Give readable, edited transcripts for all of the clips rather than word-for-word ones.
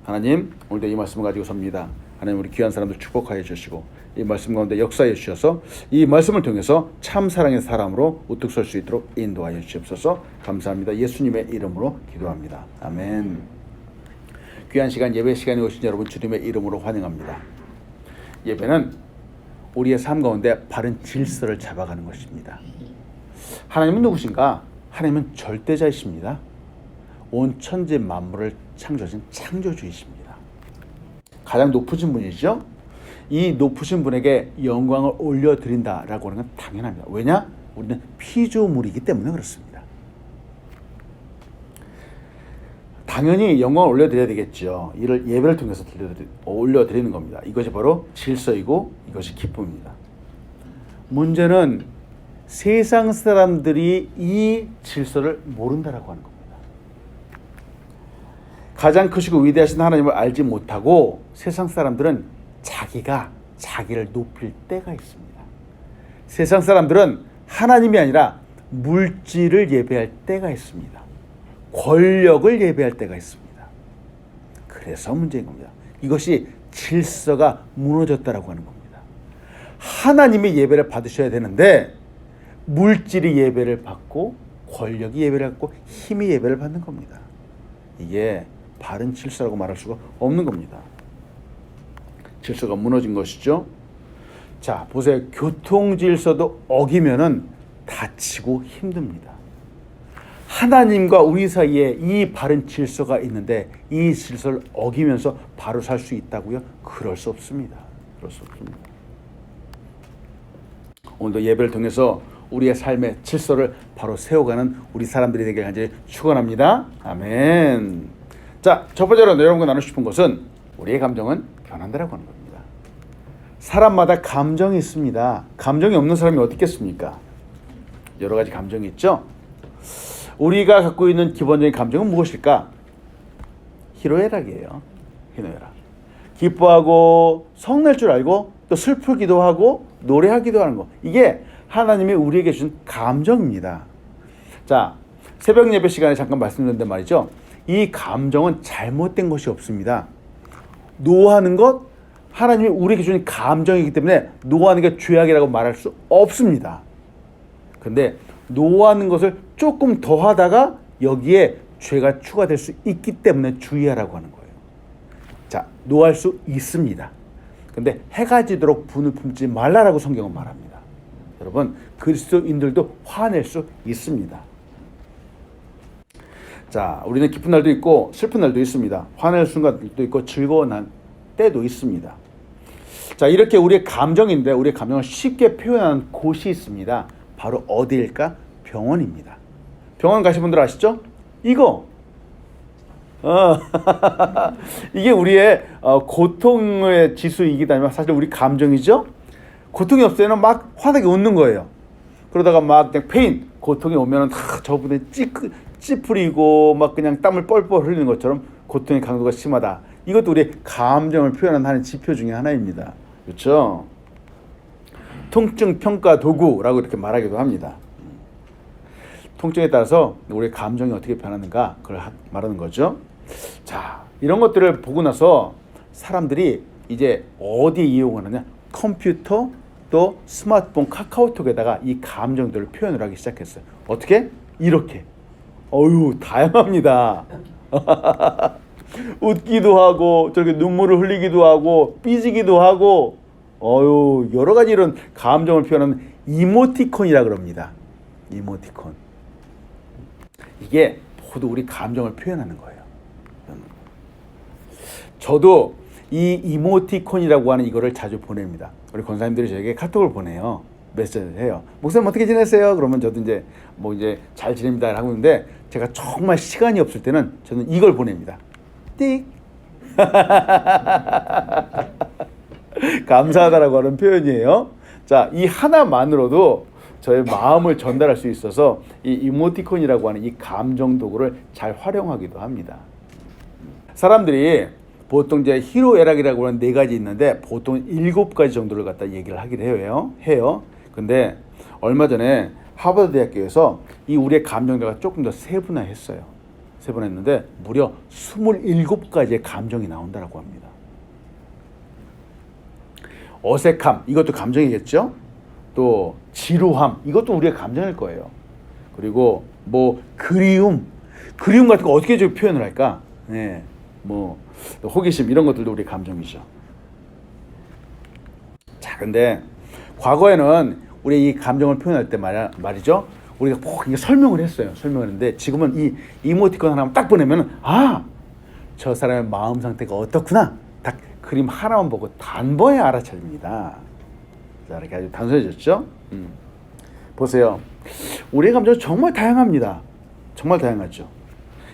하나님, 오늘도 이 말씀을 가지고 섭니다. 하나님, 우리 귀한 사람들 축복하여 주시고 이 말씀 가운데 역사해 주셔서 이 말씀을 통해서 참 사랑의 사람으로 우뚝 설 수 있도록 인도하여 주시옵소서. 감사합니다. 예수님의 이름으로 기도합니다. 아멘. 귀한 시간, 예배 시간에 오신 여러분 주님의 이름으로 환영합니다. 예배는 우리의 삶 가운데 바른 질서를 잡아가는 것입니다. 하나님은 누구신가? 하나님은 절대자이십니다. 온 천지 만물을 창조하신 창조주이십니다. 가장 높으신 분이죠. 이 높으신 분에게 영광을 올려드린다라고 하는 건 당연합니다. 왜냐? 우리는 피조물이기 때문에 그렇습니다. 당연히 영광을 올려드려야 되겠죠. 이를 예배를 통해서 올려드리는 겁니다. 이것이 바로 질서이고 이것이 기쁨입니다. 문제는 세상 사람들이 이 질서를 모른다라고 하는 겁니다. 가장 크시고 위대하신 하나님을 알지 못하고 세상 사람들은 자기가 자기를 높일 때가 있습니다. 세상 사람들은 하나님이 아니라 물질을 예배할 때가 있습니다. 권력을 예배할 때가 있습니다. 그래서 문제인 겁니다. 이것이 질서가 무너졌다라고 하는 겁니다. 하나님이 예배를 받으셔야 되는데 물질이 예배를 받고 권력이 예배를 받고 힘이 예배를 받는 겁니다. 이게 바른 질서라고 말할 수가 없는 겁니다. 질서가 무너진 것이죠. 자, 보세요. 교통 질서도 어기면은 다치고 힘듭니다. 하나님과 우리 사이에 이 바른 질서가 있는데 이 질서를 어기면서 바로 살 수 있다고요? 그럴 수 없습니다. 그럴 수 없습니다. 오늘도 예배를 통해서 우리의 삶의 질서를 바로 세워가는 우리 사람들이 되길 간절히 축원합니다. 아멘. 자, 첫 번째로 여러분과 나누고 싶은 것은 우리의 감정은 변한다라고 하는 겁니다. 사람마다 감정이 있습니다. 감정이 없는 사람이 어디 있겠습니까? 여러 가지 감정이 있죠. 우리가 갖고 있는 기본적인 감정은 무엇일까? 희노애락이에요. 희노애락. 기뻐하고 성낼 줄 알고 또 슬프기도 하고 노래하기도 하는 거. 이게 하나님이 우리에게 주신 감정입니다. 자, 새벽 예배 시간에 잠깐 말씀드렸는데 말이죠. 이 감정은 잘못된 것이 없습니다. 노하는 것, 하나님이 우리에게 주신 감정이기 때문에 노하는 게 죄악이라고 말할 수 없습니다. 근데 노하는 것을 조금 더 하다가 여기에 죄가 추가될 수 있기 때문에 주의하라고 하는 거예요. 자, 노할 수 있습니다. 근데 해가 지도록 분을 품지 말라라고 성경은 말합니다. 여러분, 그리스도인들도 화낼 수 있습니다. 자, 우리는 기쁜 날도 있고 슬픈 날도 있습니다. 화낼 순간도 있고 즐거운 때도 있습니다. 자, 이렇게 우리의 감정인데 우리의 감정을 쉽게 표현하는 곳이 있습니다. 바로 어디일까? 병원입니다. 병원 가신 분들 아시죠? 이거 이게 우리의 고통의 지수이기도 하지만 사실 우리 감정이죠. 고통이 없을 때는 막 환하게 웃는 거예요. 그러다가 막 그냥 페인, 고통이 오면은 저분의 찌푸리고 막 그냥 땀을 뻘뻘 흘리는 것처럼 고통의 강도가 심하다. 이것도 우리의 감정을 표현하는 하나의 지표 중에 하나입니다. 그렇죠? 통증 평가 도구라고 이렇게 말하기도 합니다. 통증에 따라서 우리의 감정이 어떻게 변하는가 그걸 말하는 거죠. 자, 이런 것들을 보고 나서 사람들이 이제 어디에 이용하느냐? 컴퓨터 또 스마트폰 카카오톡에다가 이 감정들을 표현을 하기 시작했어요. 어떻게? 이렇게. 다양합니다. 웃기도 하고 저렇게 눈물을 흘리기도 하고 삐지기도 하고 여러 가지 이런 감정을 표현하는 이모티콘이라 그럽니다. 이모티콘. 이게 모두 우리 감정을 표현하는 거예요. 저도 이 이모티콘이라고 하는 이거를 자주 보냅니다. 우리 권사님들이 저에게 카톡을 보내요. 메시지를 해요. 목사님 어떻게 지내세요? 그러면 저도 이제 잘 지냅니다 하고 있는데 제가 정말 시간이 없을 때는 저는 이걸 보냅니다. 띡. 감사하다라고 하는 표현이에요. 자, 이 하나만으로도 저의 마음을 전달할 수 있어서 이 이모티콘이라고 하는 이 감정 도구를 잘 활용하기도 합니다. 사람들이 보통 이제 희노애락이라고 하는 4가지 있는데 보통 7가지 정도를 갖다 얘기를 하기도 해요. 근데 얼마 전에 하버드 대학교에서 이 우리의 감정들과 조금 더 세분화했어요. 세 번 했는데 무려 27가지의 감정이 나온다라고 합니다. 어색함, 이것도 감정이겠죠? 또 지루함, 이것도 우리의 감정일 거예요. 그리고 뭐 그리움 같은 거 어떻게 좀 표현을 할까? 네, 뭐 호기심 이런 것들도 우리의 감정이죠. 자, 근데 과거에는 우리 이 감정을 표현할 때 말이죠. 우리가 꼭 설명을 했어요. 설명을 했는데 지금은 이 이모티콘 하나만 딱 보내면 저 사람의 마음 상태가 어떻구나. 딱 그림 하나만 보고 단번에 알아차립니다. 자, 이렇게 아주 단순해졌죠? 보세요. 우리의 감정은 정말 다양합니다. 정말 다양하죠.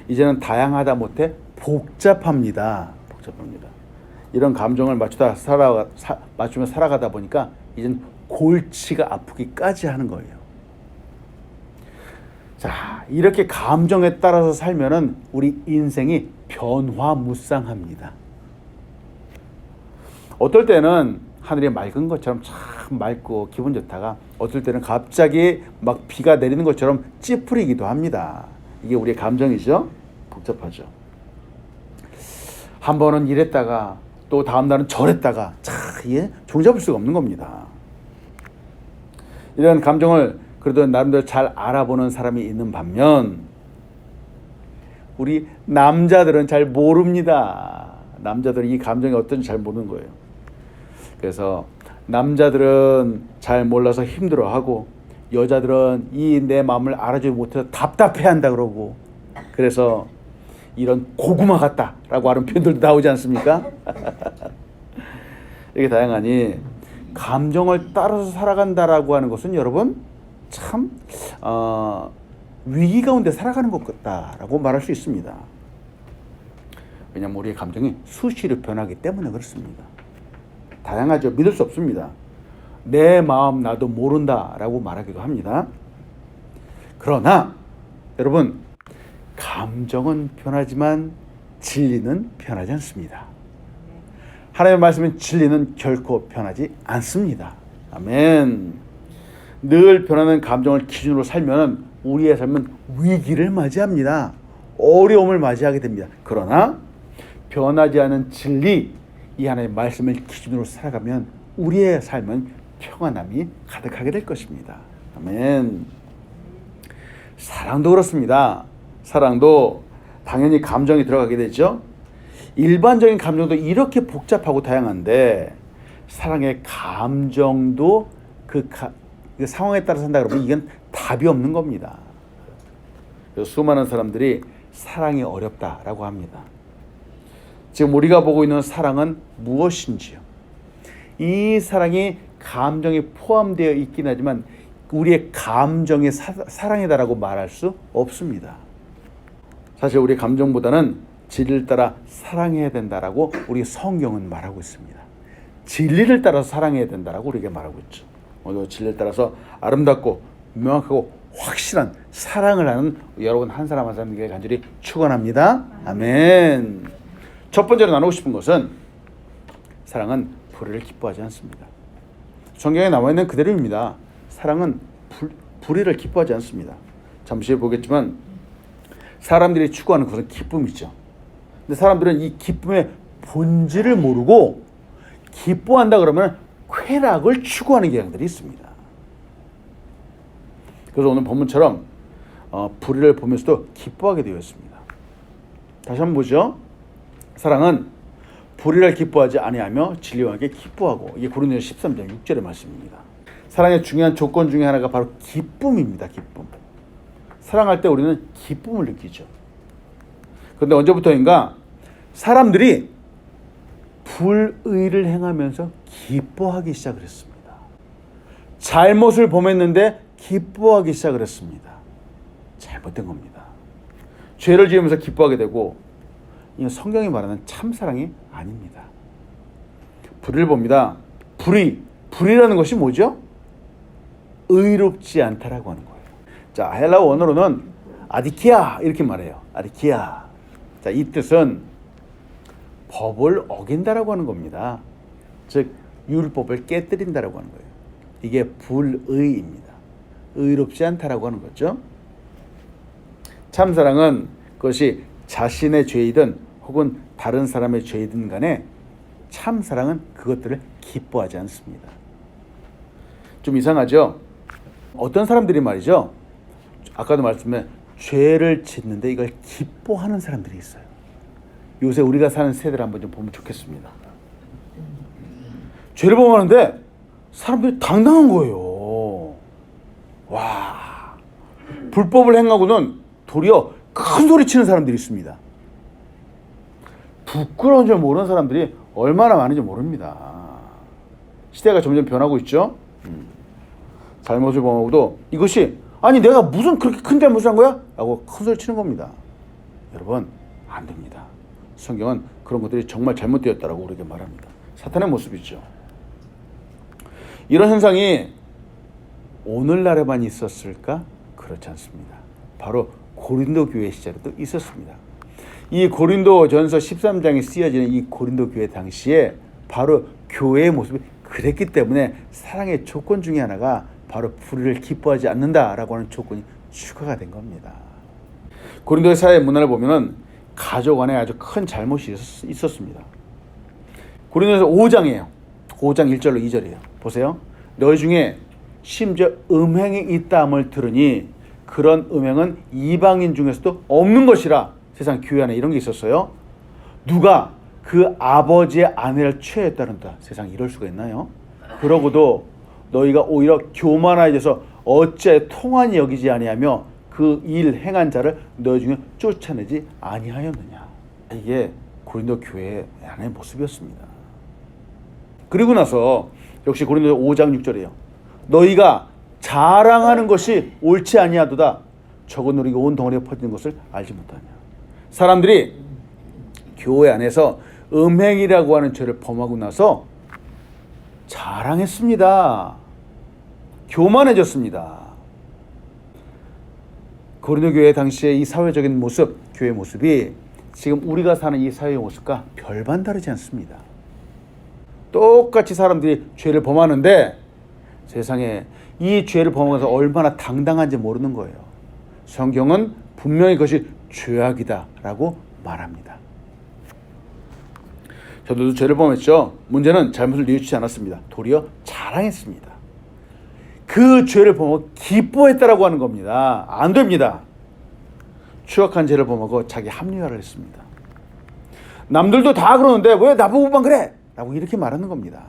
이제는 다양하다 못해 복잡합니다. 복잡합니다. 이런 감정을 맞추며 살아가다 보니까 이젠 골치가 아프기까지 하는 거예요. 자, 이렇게 감정에 따라서 살면은 우리 인생이 변화무쌍합니다. 어떨 때는 하늘이 맑은 것처럼 참 맑고 기분 좋다가 어떨 때는 갑자기 막 비가 내리는 것처럼 찌푸리기도 합니다. 이게 우리의 감정이죠. 복잡하죠. 한 번은 이랬다가 또 다음 날은 저랬다가 이게 종잡을 수가 없는 겁니다. 이런 감정을 그래도 나름대로 잘 알아보는 사람이 있는 반면 우리 남자들은 잘 모릅니다. 남자들은 이 감정이 어떤지 잘 모르는 거예요. 그래서 남자들은 잘 몰라서 힘들어하고 여자들은 이 내 마음을 알아주지 못해서 답답해한다 그러고 그래서 이런 고구마 같다라고 하는 표현들도 나오지 않습니까? 이렇게 다양하니 감정을 따라서 살아간다라고 하는 것은 여러분 참 위기 가운데 살아가는 것 같다라고 말할 수 있습니다. 왜냐하면 우리의 감정이 수시로 변하기 때문에 그렇습니다. 다양하죠. 믿을 수 없습니다. 내 마음 나도 모른다라고 말하기도 합니다. 그러나 여러분 감정은 변하지만 진리는 변하지 않습니다. 하나님의 말씀은 진리는 결코 변하지 않습니다. 아멘. 늘 변하는 감정을 기준으로 살면 우리의 삶은 위기를 맞이합니다. 어려움을 맞이하게 됩니다. 그러나 변하지 않은 진리, 이 하나님의 말씀을 기준으로 살아가면 우리의 삶은 평안함이 가득하게 될 것입니다. 아멘. 사랑도 그렇습니다. 사랑도 당연히 감정이 들어가게 되죠. 일반적인 감정도 이렇게 복잡하고 다양한데 사랑의 감정도 그 상황에 따라 산다 그러면 이건 답이 없는 겁니다. 그래서 수많은 사람들이 사랑이 어렵다라고 합니다. 지금 우리가 보고 있는 사랑은 무엇인지요? 이 사랑이 감정이 포함되어 있긴 하지만 우리의 감정이 사랑이다라고 말할 수 없습니다. 사실 우리의 감정보다는 진리를 따라 사랑해야 된다라고 우리 성경은 말하고 있습니다. 진리를 따라서 사랑해야 된다라고 우리에게 말하고 있죠. 오늘 진리를 따라서 아름답고 명확하고 확실한 사랑을 하는 여러분 한 사람 한 사람에게 간절히 축원합니다. 아멘. 첫 번째로 나누고 싶은 것은 사랑은 불의를 기뻐하지 않습니다. 성경에 나와 있는 그대로입니다. 사랑은 불의를 기뻐하지 않습니다. 잠시 후에 보겠지만 사람들이 추구하는 것은 기쁨이죠. 근데 사람들은 이 기쁨의 본질을 모르고 기뻐한다 그러면 쾌락을 추구하는 경향들이 있습니다. 그래서 오늘 본문처럼 불의를 보면서도 기뻐하게 되어 있습니다. 다시 한번 보죠. 사랑은 불의를 기뻐하지 아니하며 진리와 함께 기뻐하고, 이게 고린도전서 13장 6절의 말씀입니다. 사랑의 중요한 조건 중에 하나가 바로 기쁨입니다. 기쁨. 사랑할 때 우리는 기쁨을 느끼죠. 그런데 언제부터인가 사람들이 불의를 행하면서 기뻐하기 시작을 했습니다. 잘못을 범했는데 기뻐하기 시작을 했습니다. 잘못된 겁니다. 죄를 지으면서 기뻐하게 되고, 이건 성경이 말하는 참사랑이 아닙니다. 불의를 봅니다. 불의라는 것이 뭐죠? 의롭지 않다라고 하는 거예요. 자, 헬라어 원어로는 아디키아 이렇게 말해요. 아디키아. 자, 이 뜻은 법을 어긴다라고 하는 겁니다. 즉 율법을 깨뜨린다라고 하는 거예요. 이게 불의입니다. 의롭지 않다라고 하는 거죠. 참사랑은 그것이 자신의 죄이든 혹은 다른 사람의 죄이든 간에 참 사랑은 그것들을 기뻐하지 않습니다. 좀 이상하죠? 어떤 사람들이 말이죠, 아까도 말씀드린 죄를 짓는데 이걸 기뻐하는 사람들이 있어요. 요새 우리가 사는 세대를 한번 좀 보면 좋겠습니다. 죄를 범하는데 사람들이 당당한 거예요. 와, 불법을 행하고는 도리어 큰 소리 치는 사람들이 있습니다. 부끄러운 줄 모르는 사람들이 얼마나 많은지 모릅니다. 시대가 점점 변하고 있죠. 잘못을 범하고도 이것이 아니 내가 무슨 그렇게 큰 잘못을 한 거야? 라고 큰 소리 치는 겁니다. 여러분, 안 됩니다. 성경은 그런 것들이 정말 잘못되었다라고 우리에게 말합니다. 사탄의 모습이죠. 이런 현상이 오늘날에만 있었을까? 그렇지 않습니다. 바로 고린도 교회 시절에도 있었습니다. 이 고린도전서 13장에 쓰여지는 이 고린도 교회 당시에 바로 교회의 모습이 그랬기 때문에 사랑의 조건 중에 하나가 바로 불의를 기뻐하지 않는다라고 하는 조건이 추가가 된 겁니다. 고린도의 사회 문화를 보면은 가족 안에 아주 큰 잘못이 있었습니다. 고린도서 5장이에요. 5장 1절로 2절이에요. 보세요. 너희 중에 심지어 음행이 있다함을 들으니 그런 음행은 이방인 중에서도 없는 것이라. 세상 교회 안에 이런 게 있었어요. 누가 그 아버지의 아내를 취하였다는다. 세상 이럴 수가 있나요? 그러고도 너희가 오히려 교만하여져서 어찌하여 통한이 여기지 아니하며 그 일 행한 자를 너희 중에 쫓아내지 아니하였느냐. 이게 고린도 교회 안의 모습이었습니다. 그리고 나서 역시 고린도 5장 6절이에요. 너희가 자랑하는 것이 옳지 아니하도다. 적은 누리가 온 덩어리에 퍼지는 것을 알지 못하냐. 사람들이 교회 안에서 음행이라고 하는 죄를 범하고 나서 자랑했습니다. 교만해졌습니다. 고린도 교회 당시의 이 사회적인 모습, 교회 모습이 지금 우리가 사는 이 사회의 모습과 별반 다르지 않습니다. 똑같이 사람들이 죄를 범하는데 세상에 이 죄를 범하면서 얼마나 당당한지 모르는 거예요. 성경은 분명히 그것이 죄악이다라고 말합니다. 저도 죄를 범했죠. 문제는 잘못을 뉘우치지 않았습니다. 도리어 자랑했습니다. 그 죄를 범하고 기뻐했다라고 하는 겁니다. 안 됩니다. 추악한 죄를 범하고 자기 합리화를 했습니다. 남들도 다 그러는데 왜 나보고만 그래? 라고 이렇게 말하는 겁니다.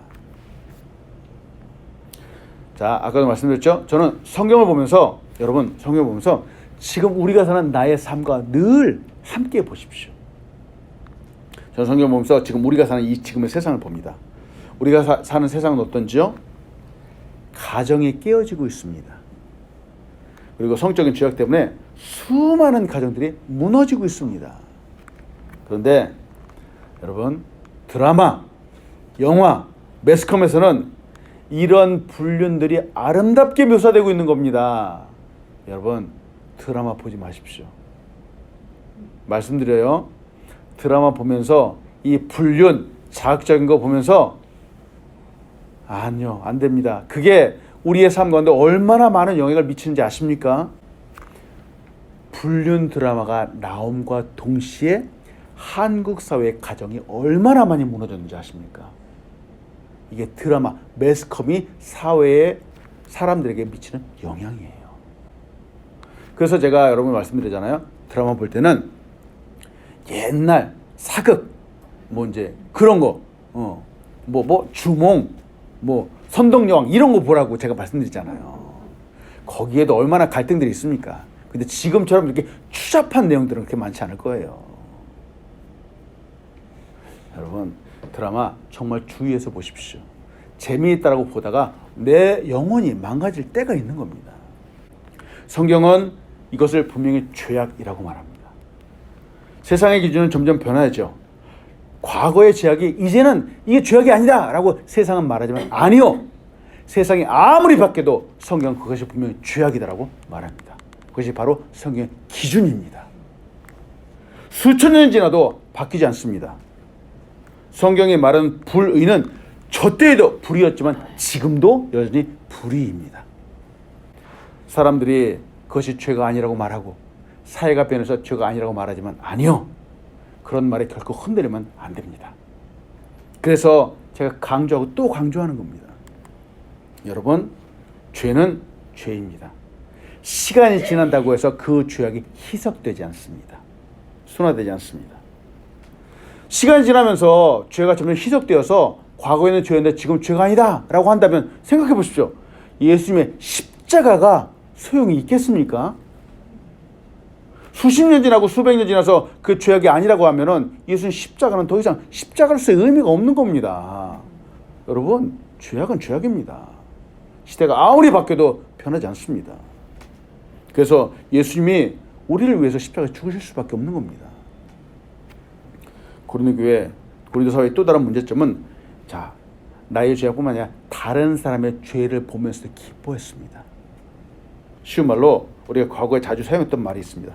자, 아까도 말씀드렸죠. 저는 성경을 보면서, 여러분 성경을 보면서 지금 우리가 사는 나의 삶과 늘 함께 보십시오. 저는 성경을 보면서 지금 우리가 사는 이 지금의 세상을 봅니다. 우리가 사는 세상은 어떤지요? 가정이 깨어지고 있습니다. 그리고 성적인 죄악 때문에 수많은 가정들이 무너지고 있습니다. 그런데 여러분, 드라마, 영화, 매스컴에서는 이런 불륜들이 아름답게 묘사되고 있는 겁니다. 여러분, 드라마 보지 마십시오. 말씀드려요. 드라마 보면서 이 불륜, 자극적인 거 보면서 아니요, 안 됩니다. 그게 우리의 삶 가운데 얼마나 많은 영향을 미치는지 아십니까? 불륜 드라마가 나옴과 동시에 한국 사회의 가정이 얼마나 많이 무너졌는지 아십니까? 이게 드라마, 매스컴이 사회에 사람들에게 미치는 영향이에요. 그래서 제가 여러분 말씀드리잖아요. 드라마 볼 때는 옛날 사극, 뭐 이제 그런 거, 주몽, 선덕여왕 이런 거 보라고 제가 말씀드리잖아요. 거기에도 얼마나 갈등들이 있습니까? 근데 지금처럼 이렇게 추잡한 내용들은 그렇게 많지 않을 거예요. 여러분, 드라마 정말 주의해서 보십시오. 재미있다라고 보다가 내 영혼이 망가질 때가 있는 겁니다. 성경은 이것을 분명히 죄악이라고 말합니다. 세상의 기준은 점점 변하죠. 과거의 죄악이 이제는 이게 죄악이 아니다 라고 세상은 말하지만 아니요. 세상이 아무리 바뀌어도 성경은 그것이 분명히 죄악이다라고 말합니다. 그것이 바로 성경의 기준입니다. 수천 년이 지나도 바뀌지 않습니다. 성경이 말하는 불의는 저 때에도 불의였지만 지금도 여전히 불의입니다. 사람들이 그것이 죄가 아니라고 말하고 사회가 변해서 죄가 아니라고 말하지만 아니요. 그런 말에 결코 흔들리면 안 됩니다. 그래서 제가 강조하고 또 강조하는 겁니다. 여러분, 죄는 죄입니다. 시간이 지난다고 해서 그 죄악이 희석되지 않습니다. 순화되지 않습니다. 시간이 지나면서 죄가 점점 희석되어서 과거에는 죄였는데 지금 죄가 아니다 라고 한다면 생각해 보십시오. 예수님의 십자가가 소용이 있겠습니까? 수십 년 지나고 수백 년 지나서 그 죄악이 아니라고 하면은 예수님 십자가는 더 이상 십자가로서의 의미가 없는 겁니다. 여러분, 죄악은 죄악입니다. 시대가 아무리 바뀌어도 변하지 않습니다. 그래서 예수님이 우리를 위해서 십자가에 죽으실 수밖에 없는 겁니다. 고린도 사회의 또 다른 문제점은 나의 죄악뿐만 아니라 다른 사람의 죄를 보면서도 기뻐했습니다. 쉬운 말로 우리가 과거에 자주 사용했던 말이 있습니다.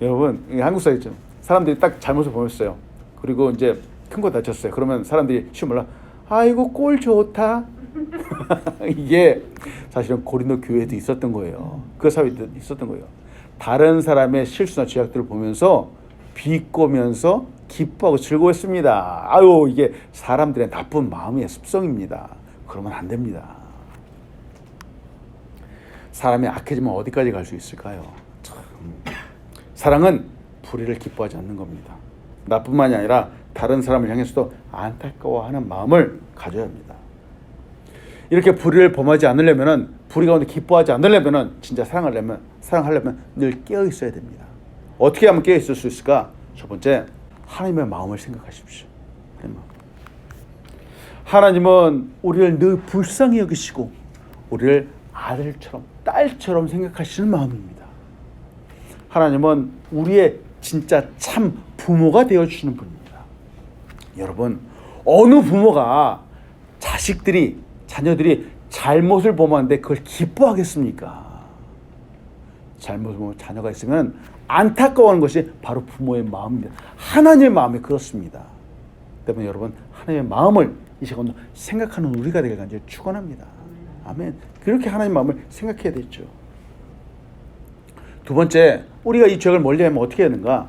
여러분, 한국 사회죠. 사람들이 딱 잘못을 범했어요. 그리고 이제 큰 거 다쳤어요. 그러면 사람들이 쉬운 말로 아이고 꼴 좋다. 이게 사실은 고린도 교회에도 있었던 거예요. 그 사회도 있었던 거예요. 다른 사람의 실수나 죄악들을 보면서 비꼬면서 기뻐하고 즐거웠습니다. 아유, 이게 사람들의 나쁜 마음의 습성입니다. 그러면 안 됩니다. 사람이 악해지면 어디까지 갈 수 있을까요? 참. 사랑은 불의를 기뻐하지 않는 겁니다. 나뿐만이 아니라 다른 사람을 향해서도 안타까워하는 마음을 가져야 합니다. 이렇게 불의를 범하지 않으려면, 불의 가운데 기뻐하지 않으려면, 진짜 사랑하려면 늘 깨어 있어야 됩니다. 어떻게 하면 깨어 있을 수 있을까? 첫 번째, 하나님의 마음을 생각하십시오. 하나님은 우리를 늘 불쌍히 여기시고 우리를 아들처럼 딸처럼 생각하시는 마음입니다. 하나님은 우리의 진짜 참 부모가 되어주시는 분입니다. 여러분, 어느 부모가 자녀들이 잘못을 범하는데 그걸 기뻐하겠습니까? 잘못을 보면 자녀가 있으면 안타까워하는 것이 바로 부모의 마음입니다. 하나님의 마음이 그렇습니다. 때문에 여러분, 하나님의 마음을 이 시간도 생각하는 우리가 되길 간절히 축원합니다. 아멘. 그렇게 하나님의 마음을 생각해야 되죠. 두 번째, 우리가 이 죄악을 멀리하면 어떻게 해야 되는가?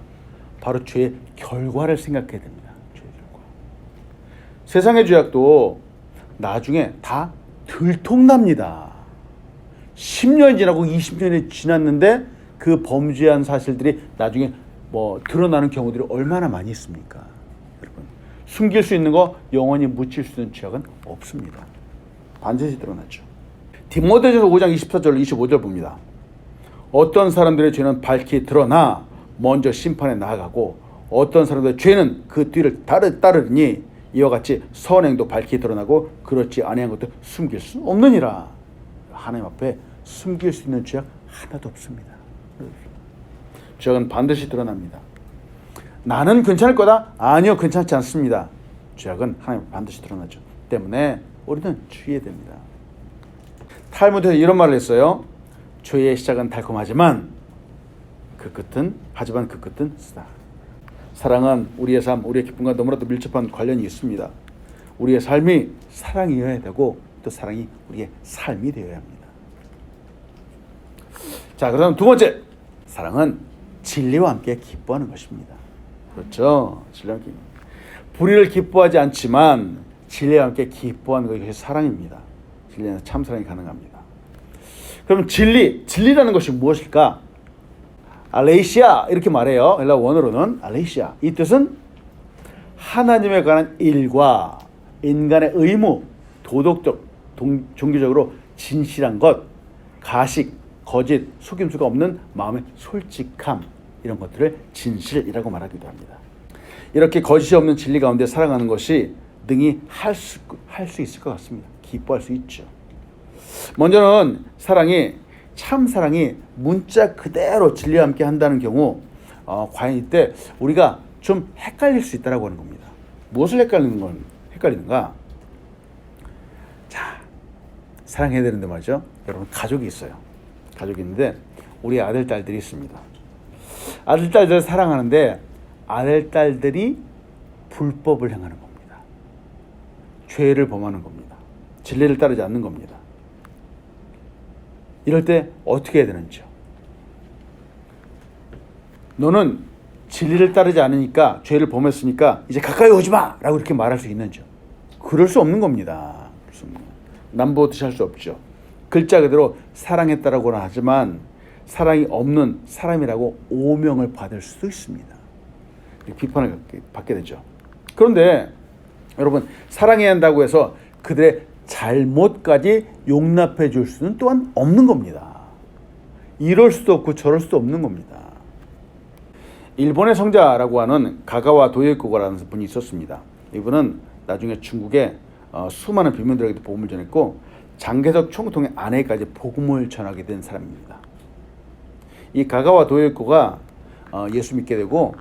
바로 죄의 결과를 생각해야 됩니다. 죄의 결과. 세상의 죄악도 나중에 다 들통납니다. 10년이 지나고 20년이 지났는데 그 범죄한 사실들이 나중에 드러나는 경우들이 얼마나 많이 있습니까? 여러분, 숨길 수 있는 거, 영원히 묻힐 수 있는 죄악은 없습니다. 반드시 드러나죠. 디모데전서 5장 24절 25절 봅니다. 어떤 사람들의 죄는 밝히 드러나 먼저 심판에 나아가고 어떤 사람들의 죄는 그 뒤를 따르니 이와 같이 선행도 밝히 드러나고 그렇지 아니한 것도 숨길 수 없느니라. 하나님 앞에 숨길 수 있는 죄악 하나도 없습니다. 죄악은 반드시 드러납니다. 나는 괜찮을 거다? 아니요, 괜찮지 않습니다. 죄악은 하나님 앞에 반드시 드러나죠. 때문에 우리는 주의해야 됩니다. 탈무드에서 이런 말을 했어요. 죄의 시작은 달콤하지만 그 끝은 쓰다. 사랑은 우리의 삶, 우리의 기쁨과 너무나도 밀접한 관련이 있습니다. 우리의 삶이 사랑이어야 되고 또 사랑이 우리의 삶이 되어야 합니다. 자, 그럼 두 번째, 사랑은 진리와 함께 기뻐하는 것입니다. 그렇죠? 진리와 함께. 불의를 기뻐하지 않지만 진리와 함께 기뻐하는 것이 사랑입니다. 진리는 참 사랑이 가능합니다. 그럼 진리라는 것이 무엇일까? 알레이시아 이렇게 말해요. 헬라 원어로는 알레이시아. 이 뜻은 하나님에 관한 일과 인간의 의무, 도덕적, 종교적으로 진실한 것, 가식, 거짓, 속임수가 없는 마음의 솔직함, 이런 것들을 진실이라고 말하기도 합니다. 이렇게 거짓이 없는 진리 가운데 살아가는 것이 능히 할 수 있을 것 같습니다. 기뻐할 수 있죠. 먼저는 참 사랑이 문자 그대로 진리와 함께 한다는 경우 과연 이때 우리가 좀 헷갈릴 수 있다고 하는 겁니다. 무엇을 헷갈리는가? 자, 사랑해야 되는데 말이죠. 여러분, 가족이 있어요. 가족이 있는데 우리 아들, 딸들이 있습니다. 아들, 딸들을 사랑하는데 아들, 딸들이 불법을 행하는 겁니다. 죄를 범하는 겁니다. 진리를 따르지 않는 겁니다. 이럴 때 어떻게 해야 되는지요? 너는 진리를 따르지 않으니까 죄를 범했으니까 이제 가까이 오지 마! 라고 이렇게 말할 수 있는지? 그럴 수 없는 겁니다. 남보듯이 할 수 없죠. 글자 그대로 사랑했다라고는 하지만 사랑이 없는 사람이라고 오명을 받을 수도 있습니다. 비판을 받게 되죠. 그런데 여러분, 사랑해야 한다고 해서 그들의 잘못까지 용납해 줄 수는 또한 없는 겁니다. 이럴 수도 없고 저럴 수도 없는 겁니다. 일본의 성자라고 하는 가가와 도요코가라는 분이 있었습니다. 이분은 나중에 중국에 수많은 빈민들에게 복음을 전했고 장개석 총통의 아내까지 복음을 전하게 된 사람입니다. 이 가가와 도요코가 예수 믿게 되고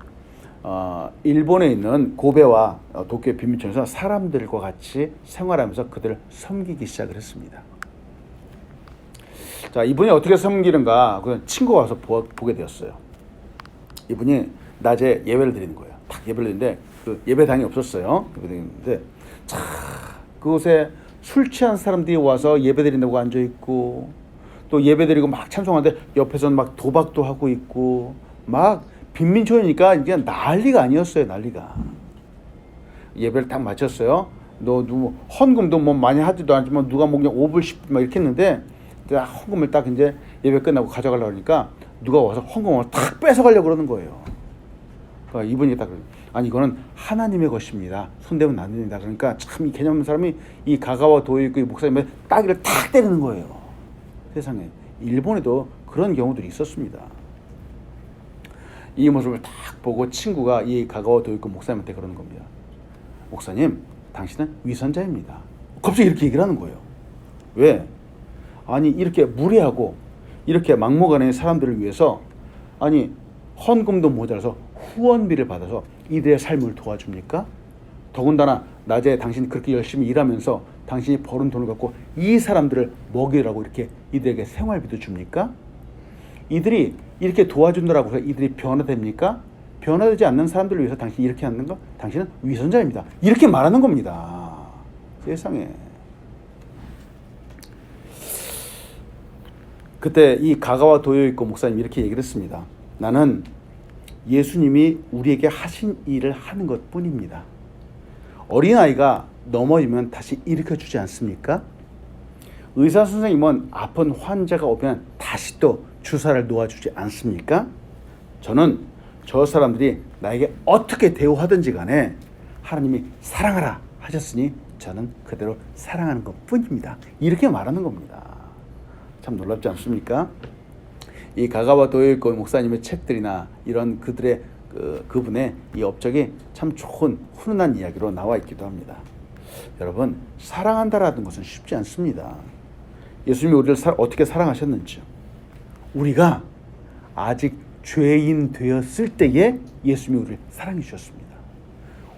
일본에 있는 고베와 도쿄의 빈민촌에서 사람들과 같이 생활하면서 그들을 섬기기 시작을 했습니다. 자, 이분이 어떻게 섬기는가 그 친구가 와서 보게 되었어요. 이분이 낮에 예배를 드리는 거예요. 딱 예배를 드리는데 그 예배당이 없었어요. 예배당인데 그곳에 술 취한 사람들이 와서 예배 드린다고 앉아 있고 또 예배 드리고 막 찬송하는데 옆에서는 막 도박도 하고 있고 막 빈민촌이니까 이게 난리가 아니었어요. 난리가. 예배를 딱 마쳤어요. 누구 헌금도 뭐 많이 하지도 않지만 누가 뭐 그냥 5불 10불 막 이렇게 했는데 헌금을 딱 이제 예배 끝나고 가져가려고 하니까 누가 와서 헌금을 탁 뺏어가려고 그러는 거예요. 그러니까 이분이 딱 아니 이거는 하나님의 것입니다. 손대면 안 됩니다. 그러니까 참 이 개념 없는 사람이 이 가가와 도요코 목사님의 따귀를 탁 때리는 거예요. 세상에 일본에도 그런 경우들이 있었습니다. 이 모습을 딱 보고 친구가 이 가가와 도요코 목사님한테 그러는 겁니다. 목사님, 당신은 위선자입니다. 갑자기 이렇게 얘기를 하는 거예요. 왜? 아니 이렇게 무례하고 이렇게 막무가내 사람들을 위해서 아니 헌금도 모자라서 후원비를 받아서 이들의 삶을 도와줍니까? 더군다나 낮에 당신이 그렇게 열심히 일하면서 당신이 벌은 돈을 갖고 이 사람들을 먹이라고 이렇게 이들에게 생활비도 줍니까? 이들이 이렇게 도와준다라고 해서 이들이 변화됩니까? 변화되지 않는 사람들을 위해서 당신이 이렇게 하는 거? 당신은 위선자입니다. 이렇게 말하는 겁니다. 세상에. 그때 이 가가와 도요코 목사님이 이렇게 얘기를 했습니다. 나는 예수님이 우리에게 하신 일을 하는 것 뿐입니다. 어린아이가 넘어지면 다시 일으켜주지 않습니까? 의사 선생님은 아픈 환자가 오면 다시 또 주사를 놓아주지 않습니까? 저는 저 사람들이 나에게 어떻게 대우하든지 간에 하나님이 사랑하라 하셨으니 저는 그대로 사랑하는 것 뿐입니다. 이렇게 말하는 겁니다. 참 놀랍지 않습니까? 이 가가와 도요코 목사님의 책들이나 이런 그들의 그분의 이 업적이 참 좋은 훈훈한 이야기로 나와 있기도 합니다. 여러분, 사랑한다라는 것은 쉽지 않습니다. 예수님이 우리를 어떻게 사랑하셨는지요? 우리가 아직 죄인 되었을 때에 예수님이 우리를 사랑해 주셨습니다.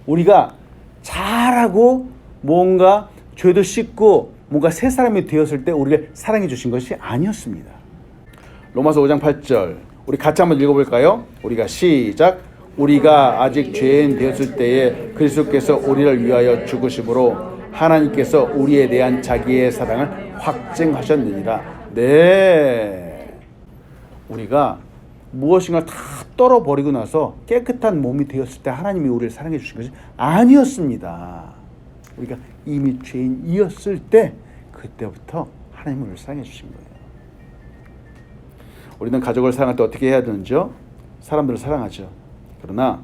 우리가 잘하고 뭔가 죄도 씻고 뭔가 새 사람이 되었을 때 우리를 사랑해 주신 것이 아니었습니다. 로마서 5장 8절 우리 같이 한번 읽어볼까요? 우리가 시작. 우리가 아직 죄인 되었을 때에 그리스도께서 우리를 위하여 죽으심으로 하나님께서 우리에 대한 자기의 사랑을 확증하셨느니라. 네, 우리가 무엇인가 다 떨어버리고 나서 깨끗한 몸이 되었을 때 하나님이 우리를 사랑해 주신 것이 아니었습니다. 우리가 이미 죄인이었을 때 그때부터 하나님이 우리를 사랑해 주신 거예요. 우리는 가족을 사랑할 때 어떻게 해야 되는지요? 사람들을 사랑하죠. 그러나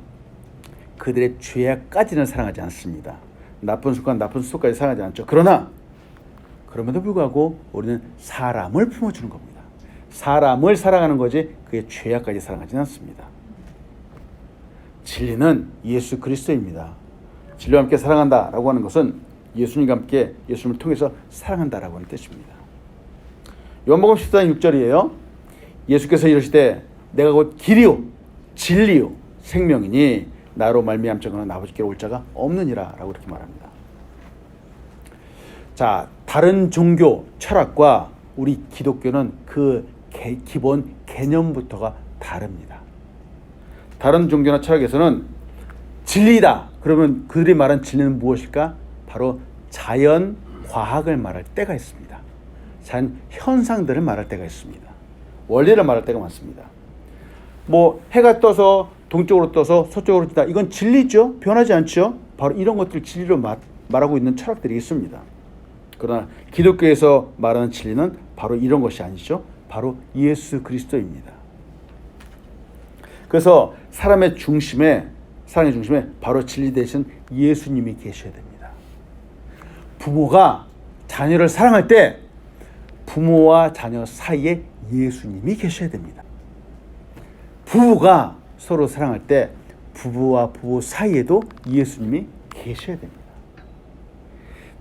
그들의 죄악까지는 사랑하지 않습니다. 나쁜 습관, 나쁜 수도까지 사랑하지 않죠. 그러나 그럼에도 불구하고 우리는 사람을 품어주는 겁니다. 사람을 사랑하는 거지 그의 죄악까지 사랑하지는 않습니다. 진리는 예수 그리스도입니다. 진리와 함께 사랑한다라고 하는 것은 예수님과 함께 예수님을 통해서 사랑한다라고 하는 뜻입니다. 요한복음 14장 6절이에요. 예수께서 이르시되 내가 곧 길이요 진리요 생명이니 나로 말미암자고는 아버지께로 올 자가 없느니라 라고 이렇게 말합니다. 자, 다른 종교 철학과 우리 기독교는 그 기본 개념부터가 다릅니다. 다른 종교나 철학에서는 진리다 그러면 그들이 말한 진리는 무엇일까? 바로 자연 과학을 말할 때가 있습니다. 자연 현상들을 말할 때가 있습니다. 원리를 말할 때가 많습니다. 뭐 해가 떠서 동쪽으로 떠서 서쪽으로 뜬다. 이건 진리죠. 변하지 않죠. 바로 이런 것들 진리로 말하고 있는 철학들이 있습니다. 그러나 기독교에서 말하는 진리는 바로 이런 것이 아니죠. 바로 예수 그리스도입니다. 그래서 사랑의 중심에 바로 진리 되신 예수님이 계셔야 됩니다. 부모가 자녀를 사랑할 때 부모와 자녀 사이에 예수님이 계셔야 됩니다. 부부가 서로 사랑할 때 부부와 부부 사이에도 예수님이 계셔야 됩니다.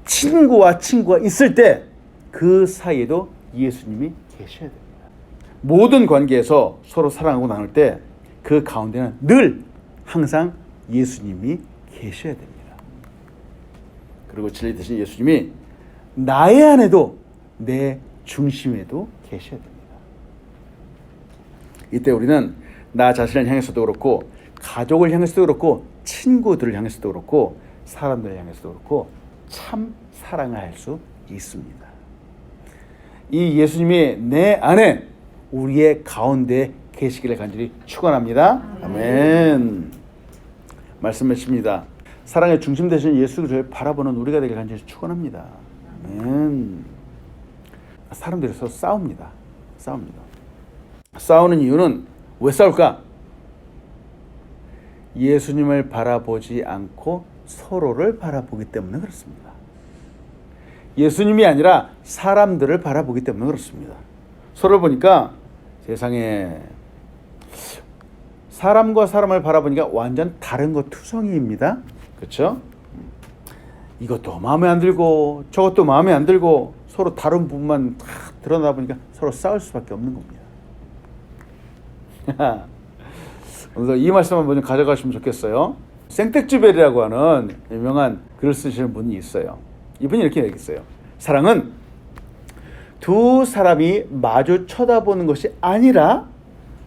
친구와 친구가 있을 때 그 사이에도 예수님이 계셔야 됩니다. 모든 관계에서 서로 사랑하고 나눌 때 그 가운데는 늘 항상 예수님이 계셔야 됩니다. 그리고 진리 되신 예수님이 나의 안에도 내 중심에도 계셔야 됩니다. 이때 우리는 나 자신을 향해서도 그렇고 가족을 향해서도 그렇고 친구들을 향해서도 그렇고 사람들을 향해서도 그렇고 참 사랑을 할 수 있습니다. 이 예수님이 내 안에 우리의 가운데 계시기를 간절히 축원합니다. 아멘. 말씀 맺습니다. 사랑의 중심 되신 예수를 바라보는 우리가 되길 간절히 축원합니다. 아멘. 사람들이 서로 싸웁니다. 싸우는 이유는 왜 싸울까? 예수님을 바라보지 않고 서로를 바라보기 때문에 그렇습니다. 예수님이 아니라 사람들을 바라보기 때문에 그렇습니다. 서로를 보니까 세상에 사람과 사람을 바라보니까 완전 다른 것 투성이입니다. 그렇죠? 이것도 마음에 안 들고 저것도 마음에 안 들고 서로 다른 부분만 다 드러나다 보니까 서로 싸울 수밖에 없는 겁니다. 오늘 이 말씀 한번 좀 가져가시면 좋겠어요. 생텍쥐벨이라고 하는 유명한 글을 쓰시는 분이 있어요. 이분이 이렇게 얘기했어요. 사랑은 두 사람이 마주 쳐다보는 것이 아니라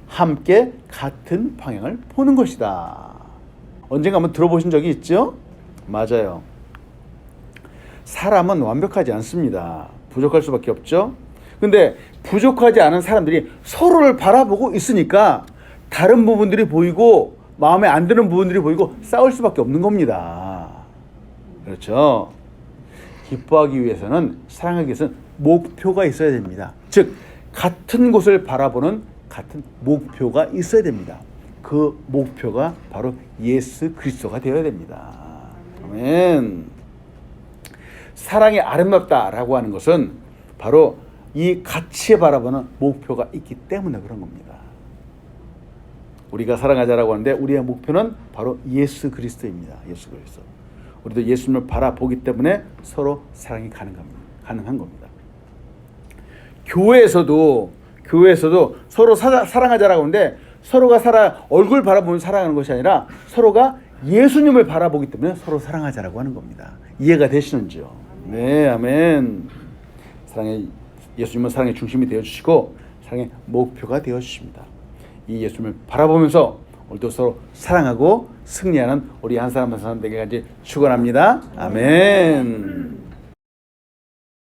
함께 같은 방향을 보는 것이다. 언젠가 한번 들어보신 적이 있죠? 맞아요. 사람은 완벽하지 않습니다. 부족할 수밖에 없죠. 근데 부족하지 않은 사람들이 서로를 바라보고 있으니까 다른 부분들이 보이고 마음에 안 드는 부분들이 보이고 싸울 수밖에 없는 겁니다. 그렇죠? 기뻐하기 위해서는, 사랑하기 위해서는 목표가 있어야 됩니다. 즉 같은 곳을 바라보는 같은 목표가 있어야 됩니다. 그 목표가 바로 예수 그리스도가 되어야 됩니다. 아멘. 사랑이 아름답다라고 하는 것은 바로 이 같이 바라보는 목표가 있기 때문에 그런 겁니다. 우리가 사랑하자라고 하는데 우리의 목표는 바로 예수 그리스도입니다. 예수 그리스도. 우리도 예수님을 바라보기 때문에 서로 사랑이 가능한 겁니다. 교회에서도 서로 사랑하자라고 하는데 서로가 얼굴 바라보면 사랑하는 것이 아니라 서로가 예수님을 바라보기 때문에 서로 사랑하자라고 하는 겁니다. 이해가 되시는지요? 네, 아멘. 예수님은 사랑의 중심이 되어주시고 사랑의 목표가 되어주십니다. 이 예수님을 바라보면서 오늘도 서로 사랑하고 승리하는 우리 한 사람 한 사람 되게 간절히 축원합니다. 아멘.